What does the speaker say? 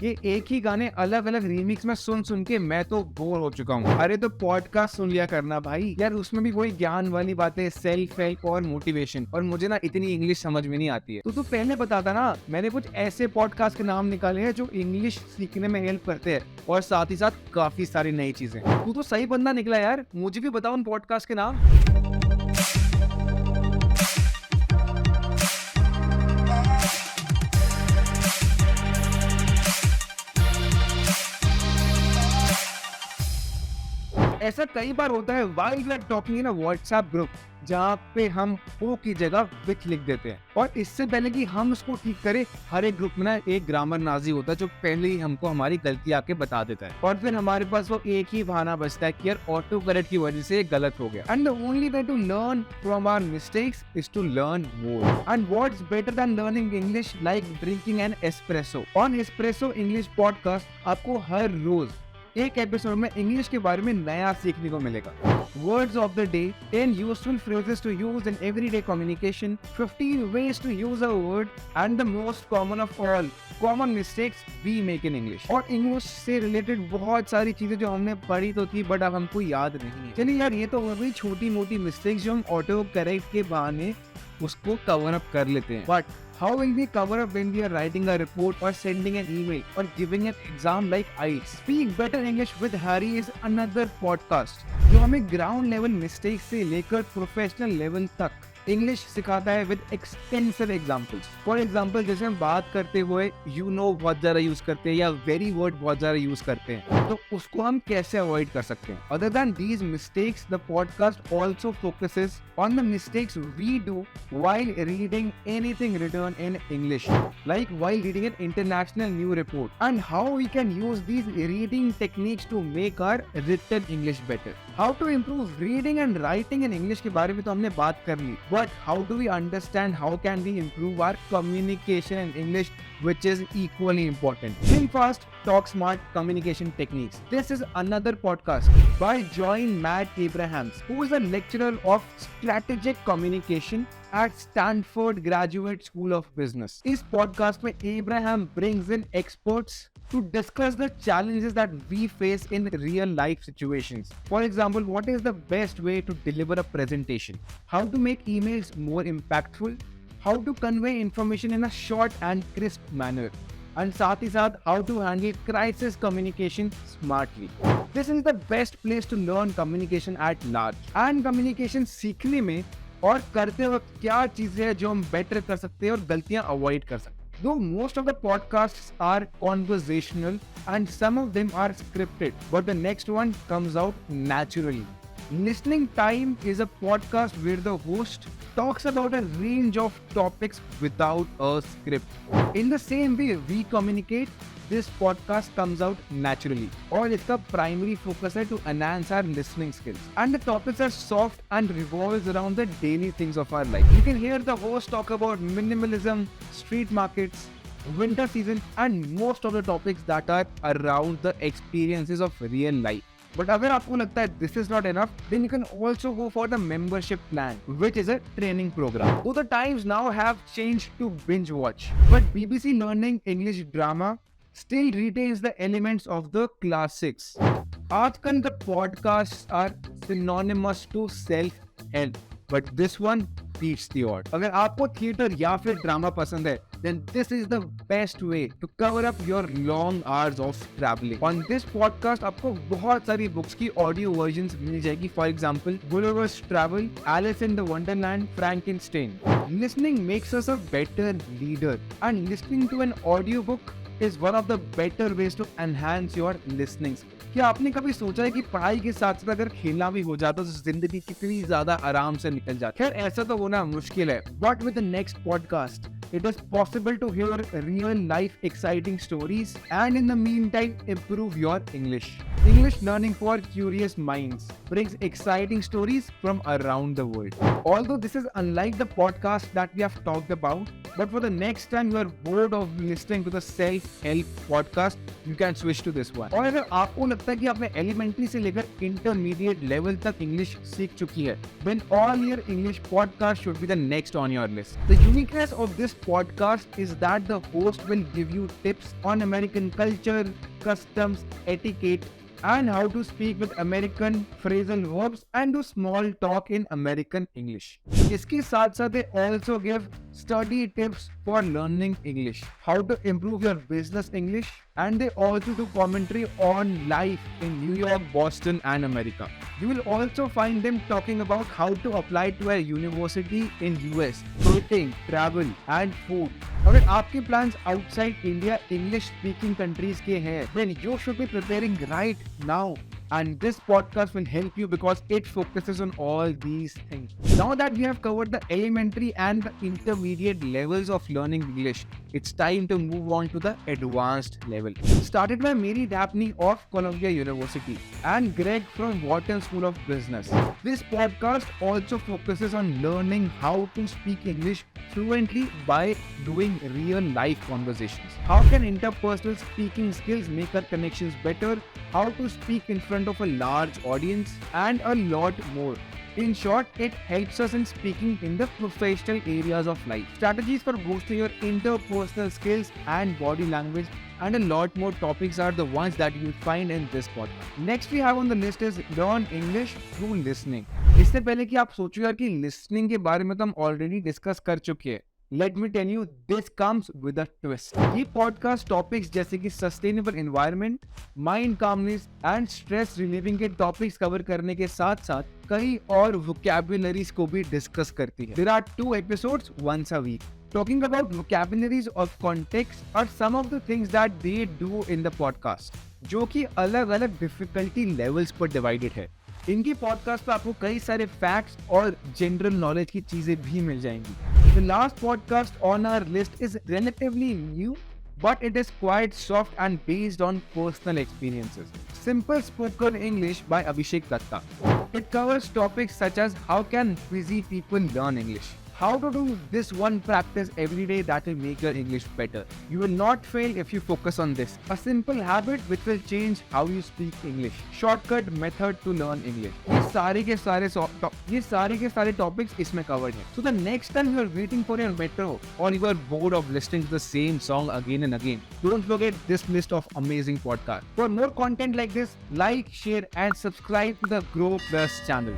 ये एक ही गाने अलग अलग रीमिक्स में सुन सुन के मैं तो बोर हो चुका हूँ। अरे तो पॉडकास्ट सुन लिया करना भाई यार, उसमें भी वही ज्ञान वाली बातें, सेल्फ हेल्प और मोटिवेशन। और मुझे ना इतनी इंग्लिश समझ में नहीं आती है, तो तू पहले बताता ना। मैंने कुछ ऐसे पॉडकास्ट के नाम निकाले हैं जो इंग्लिश सीखने में हेल्प करते हैं और साथ ही साथ काफी सारी नई चीजें। तू तो सही बंदा निकला यार, मुझे भी बताओ उन पॉडकास्ट के नाम। ऐसा कई बार होता है while we are talking in a WhatsApp group, जहाँ पे हम हो की जगह विच लिख देते हैं। और इससे पहले कि हम उसको ठीक करें, हर एक ग्रुप में ना एक ग्रामर नाजी होता है जो पहले ही हमको हमारी गलती आके बता देता है। और फिर हमारे पास वो एक ही बहाना बचता है कि यार ऑटो करेक्ट की वजह से ये गलत हो गया। And the only way to learn from our mistakes is to learn more. And what's better than learning English like drinking an espresso. On espresso English podcast आपको हर रोज एक एपिसोड में इंग्लिश के बारे में नया सीखने को मिलेगा। Words of the day, 10 useful phrases to use in everyday communication, 15 ways to use a word, and the most common of all, common mistakes we make in English। और इंग्लिश से रिलेटेड बहुत सारी चीजें जो हमने पढ़ी तो थी बट अब हमको याद नहीं है। चलिए यार, ये तो हो गई छोटी मोटी मिस्टेक्स जो हम ऑटो करेक्ट के बहाने उसको कवर अप कर लेते हैं। But how will we cover up when we are writing a report or sending an email or giving an exam like IELTS? Speak Better English with Harry is another podcast जो हमें ground level mistake से लेकर professional level तक English सिखाता है with extensive examples. For example, जैसे हम बात करते हुए यू नो बहुत ज्यादा यूज करते हैं या वेरी वर्ड बहुत ज्यादा यूज करते हैं, तो उसको हम कैसे अवॉइड कर सकते हैं। Other than these mistakes, the podcast also focuses on the mistakes we do while reading anything written in English, like while reading an international new report, and how we can use these reading techniques to make our written English better. How to improve reading and writing in English के बारे में तो हमने बात कर ली, but how do we understand how can we improve our communication in English, which is equally important. Think fast, talk smart, communication techniques. This is another podcast by Join Matt Abrahams, who is a lecturer of strategic communication at Stanford Graduate School of Business. इस podcast में Abraham brings in experts to discuss the challenges that we face in real life situations. For example, what is the best way to deliver a presentation? How to make emails more impactful? How to convey information in a short and crisp manner? And साथ ही साथ how to handle crisis communication smartly. This is the best place to learn communication at large. And communication सीखने में और करते वक्त क्या चीजें हैं जो हम बेटर कर सकते हैं और गलतियां अवॉइड कर सकते हैं। Though most of the podcasts are conversational and some of them are scripted, but the next one comes out naturally. Listening Time is a podcast where the host talks about a range of topics without a script. In the same way we communicate, this podcast comes out naturally. और इसका primary focus है to enhance our listening skills. And the topics are soft and revolves around the daily things of our life. You can hear the host talk about minimalism, street markets, winter season, and most of the topics that are around the experiences of real life. But अगर आपको लगता है this is not enough, then you can also go for the membership plan, which is a training program. So the times now have changed to binge watch, but BBC Learning English Drama still retains the elements of the classics. आजकल the podcasts are synonymous to self-help, but this one beats the odds. अगर आपको theatre या फिर drama पसंद है, then this is the best way to cover up your long hours of traveling. On this podcast आपको बहुत सारी books की ऑडियो वर्जन्स मिल जाएगी. For example, Gulliver's Travel, Alice in the Wonderland, Frankenstein. Listening makes us a better leader, and listening to an audiobook is one of the better ways to enhance your listening skills. क्या आपने कभी सोचा है कि पढ़ाई के साथ साथ अगर खेलना भी हो जाता तो जिंदगी कितनी ज्यादा आराम से निकल जाती? खैर ऐसा तो होना मुश्किल है, but with the next podcast it is possible to hear real life exciting stories and in the meantime improve your English. English learning for curious minds brings exciting stories from around the world. Although this is unlike the podcast that we have talked about, But for the next time you are bored of listening to the self-help podcast, you can switch to this one. और अगर आपको लगता है कि आपने elementary से लेकर intermediate level तक इंग्लिश सीख चुकी है, then all your English podcast should be the next on your list. The uniqueness of this podcast is that the host will give you tips on American culture, customs, etiquette, and how to speak with American phrasal verbs and do small talk in American English. इसके साथ साथ they also give study tips for learning English, how to improve your business English, and they also do commentary on life in New York, Boston, and America. You will also find them talking about how to apply to a university in US, dating, travel, and food. अगर आपके plans outside India English speaking countries के हैं, then you should be preparing right now. And this podcast will help you because it focuses on all these things. Now that we have covered the elementary and the intermediate levels of learning English, it's time to move on to the advanced level. Started by Mary Dabney of Columbia University and Greg from Wharton School of Business. This podcast also focuses on learning how to speak English fluently by doing real life conversations. How can interpersonal speaking skills make our connections better? How to speak in front of a large audience, and a lot more. In short, it helps us in speaking in the professional areas of life. Strategies for boosting your interpersonal skills and body language, and a lot more topics are the ones that you will find in this podcast. Next we have on the list is learn English through listening. इससे पहले कि आप सोचो यार कि listening के बारे में तो हम already discuss कर चुके हैं, Let me tell you, this comes with a twist. ये podcast topics जैसे कि sustainable environment, mind calmness and stress relieving के topics cover करने के साथ साथ कई और vocabularies को भी discuss करती है. There are 2 episodes once a week. Talking about vocabularies of context are some of the things that they do in the podcast, जो कि अलग-अलग difficulty levels पर divided है. इनकी पॉडकास्ट पे आपको कई सारे फैक्ट्स और जनरल नॉलेज की चीजें भी मिल जाएंगी. The last podcast on our list is relatively new, but it is quite soft and based on personal experiences. Simple Spoken English by Abhishek Datta. It covers topics such as how can busy people learn English, how to do this one practice every day that will make your English better. You will not fail if you focus on this. A simple habit which will change how you speak English. Shortcut method to learn English. ये सारे के सारे topics इसमें covered हैं. So the next time you are waiting for your metro or you are bored of listening to the same song again and again, don't forget this list of amazing podcasts. For more content like this, like, share and subscribe to the Grow Plus channel.